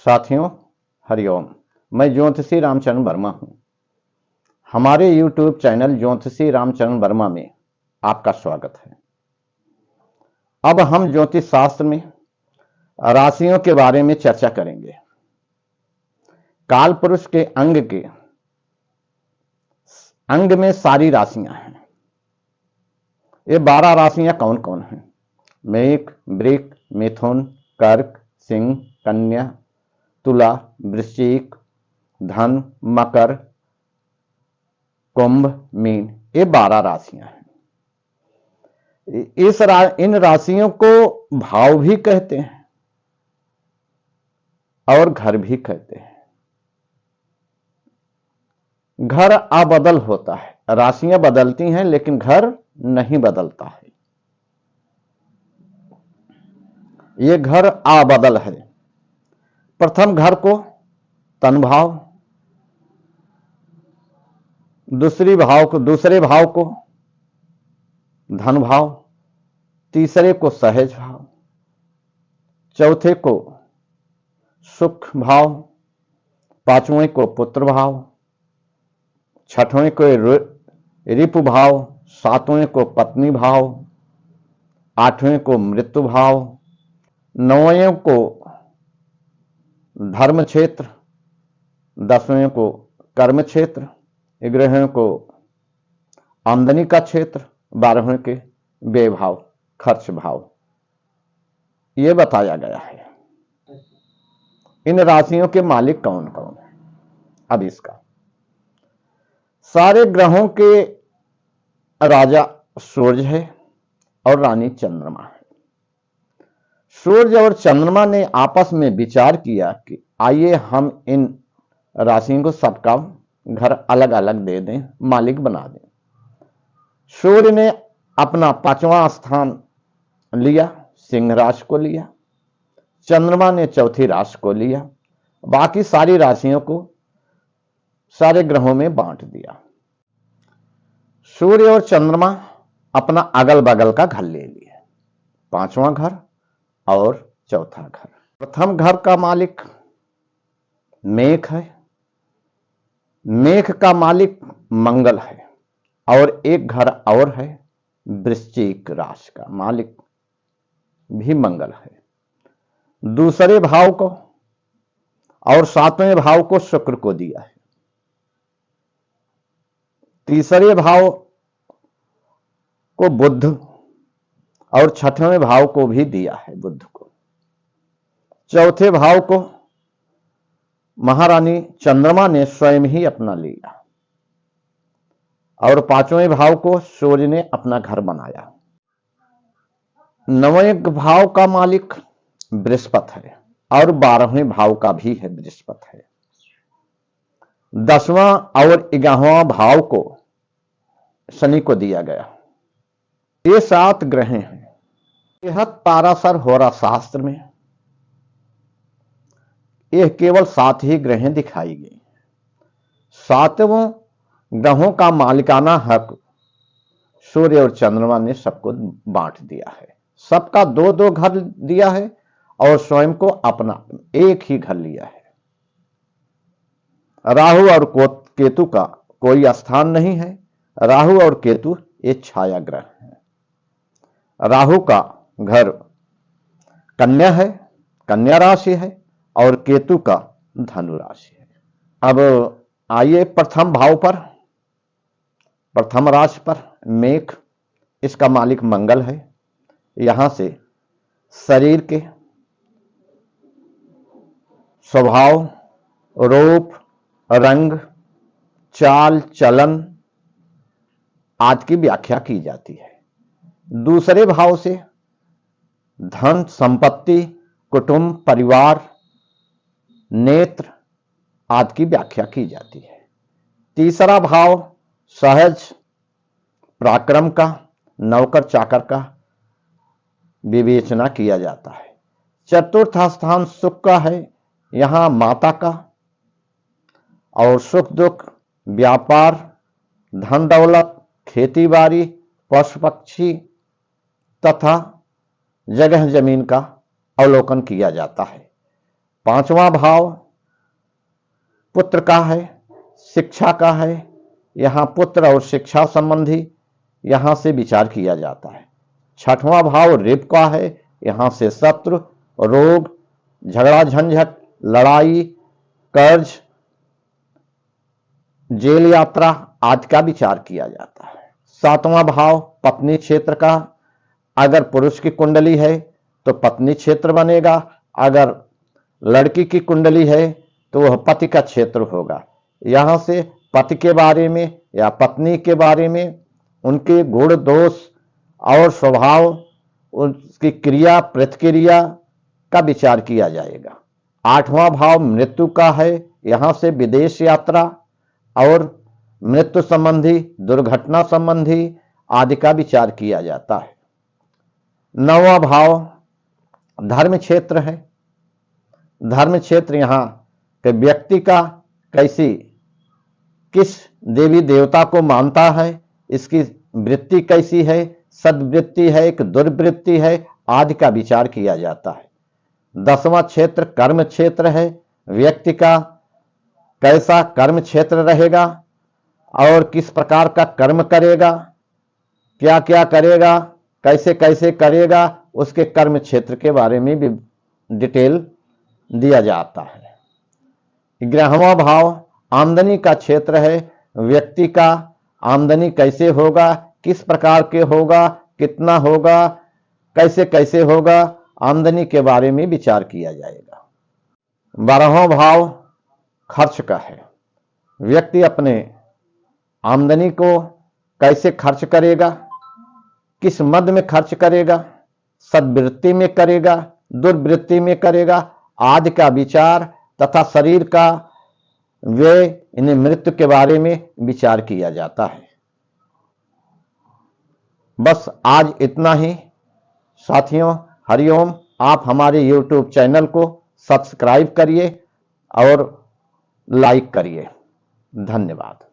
साथियों, हरिओम। मैं ज्योतिषी रामचरण वर्मा हूं। हमारे YouTube चैनल ज्योतिषी रामचरण वर्मा में आपका स्वागत है। अब हम ज्योतिष शास्त्र में राशियों के बारे में चर्चा करेंगे। काल पुरुष के अंग में सारी राशियां हैं। ये 12 राशियां कौन कौन हैं? मेष, वृक, मिथुन, कर्क, सिंह, कन्या, तुला, वृश्चिक, धन, मकर, कुंभ, मीन। ये 12 राशियां हैं। इन राशियों को भाव भी कहते हैं और घर भी कहते हैं। घर अबदल होता है। राशियां बदलती हैं लेकिन घर नहीं बदलता है। ये घर अबदल है। प्रथम घर को तन भाव, दूसरे भाव को धन भाव, तीसरे को सहज भाव, चौथे को सुख भाव, पांचवें को पुत्र भाव, छठवें को रिपु भाव, सातवें को पत्नी भाव, आठवें को मृत्यु भाव, नौवें को धर्म क्षेत्र, 10वें को कर्म क्षेत्र, 11वें को आमदनी का क्षेत्र, 12वें के व्यय भाव, खर्च भाव। यह बताया गया है। इन राशियों के मालिक कौन कौन है? अब इसका सारे ग्रहों के राजा सूर्य है और रानी चंद्रमा है। सूर्य और चंद्रमा ने आपस में विचार किया कि आइए हम इन राशियों को सबका घर अलग अलग दे दें, मालिक बना दें। सूर्य ने अपना 5वां स्थान लिया, सिंह राशि को लिया। चंद्रमा ने चौथी राशि को लिया। बाकी सारी राशियों को सारे ग्रहों में बांट दिया। सूर्य और चंद्रमा अपना अगल बगल का घर ले लिए, 5वां घर और चौथा घर। प्रथम घर का मालिक मेष है। मेष का मालिक मंगल है और एक घर और है, वृश्चिक राशि का मालिक भी मंगल है। दूसरे भाव को और 7वें भाव को शुक्र को दिया है। तीसरे भाव को बुध और 6वें भाव को भी दिया है, बुध को। चौथे भाव को महारानी चंद्रमा ने स्वयं ही अपना लिया और 5वें भाव को सूर्य ने अपना घर बनाया। 9वें भाव का मालिक बृहस्पति है और 12वें भाव का भी है, बृहस्पति है। 10वां और 11वां भाव को शनि को दिया गया। ये 7 ग्रह हैं। यह तारासर होरा शास्त्र में यह केवल 7 ही ग्रह दिखाई गई। 7वें ग्रहों का मालिकाना हक सूर्य और चंद्रमा ने सबको बांट दिया है। सबका 2-2 घर दिया है और स्वयं को अपना एक ही घर लिया है। राहु और केतु का कोई स्थान नहीं है। राहु और केतु ये छाया ग्रह हैं। राहु का घर कन्या है, कन्या राशि है, और केतु का धनु राशि है। अब आइए प्रथम भाव पर, प्रथम राशि पर मेष। इसका मालिक मंगल है। यहां से शरीर के स्वभाव, रूप, रंग, चाल चलन आदि की व्याख्या की जाती है। दूसरे भाव से धन, संपत्ति, कुटुंब, परिवार, नेत्र आदि की व्याख्या की जाती है। तीसरा भाव सहज, पराक्रम का, नौकर चाकर का विवेचना किया जाता है। चतुर्थ स्थान सुख का है। यहां माता का और सुख दुख, व्यापार, धन दौलत, खेती बाड़ी, पशु पक्षी तथा जगह जमीन का अवलोकन किया जाता है। 5वां भाव पुत्र का है, शिक्षा का है। यहां पुत्र और शिक्षा संबंधी यहां से विचार किया जाता है। 6वां भाव ऋप का है, यहां से शत्रु, रोग, झगड़ा झंझट, लड़ाई, कर्ज, जेल यात्रा आदि का विचार किया जाता है। 7वां भाव पत्नी क्षेत्र का, अगर पुरुष की कुंडली है तो पत्नी क्षेत्र बनेगा, अगर लड़की की कुंडली है तो वह पति का क्षेत्र होगा। यहां से पति के बारे में या पत्नी के बारे में, उनके गुण दोष और स्वभाव, उसकी क्रिया प्रतिक्रिया का विचार किया जाएगा। 8वां भाव मृत्यु का है, यहां से विदेश यात्रा और मृत्यु संबंधी, दुर्घटना संबंधी आदि का विचार किया जाता है। 9वां भाव धर्म क्षेत्र है। धर्म क्षेत्र यहां के व्यक्ति का किस देवी देवता को मानता है, इसकी वृत्ति कैसी है, सद्वृत्ति है कि दुर्वृत्ति है आदि का विचार किया जाता है। 10वां क्षेत्र कर्म क्षेत्र है। व्यक्ति का कैसा कर्म क्षेत्र रहेगा और किस प्रकार का कर्म करेगा, क्या क्या करेगा, कैसे कैसे करेगा, उसके कर्म क्षेत्र के बारे में भी डिटेल दिया जाता है। 11वां भाव आमदनी का क्षेत्र है। व्यक्ति का आमदनी कैसे होगा, किस प्रकार के होगा, कितना होगा, कैसे कैसे होगा, आमदनी के बारे में विचार किया जाएगा। 12वां भाव खर्च का है। व्यक्ति अपने आमदनी को कैसे खर्च करेगा, किस मद में खर्च करेगा, सद्वृत्ति में करेगा, दुर्वृत्ति में करेगा आदि का विचार तथा शरीर का व्यय, इन्हें मृत्यु के बारे में विचार किया जाता है। बस आज इतना ही साथियों। हरिओम। आप हमारे YouTube चैनल को सब्सक्राइब करिए और लाइक करिए। धन्यवाद।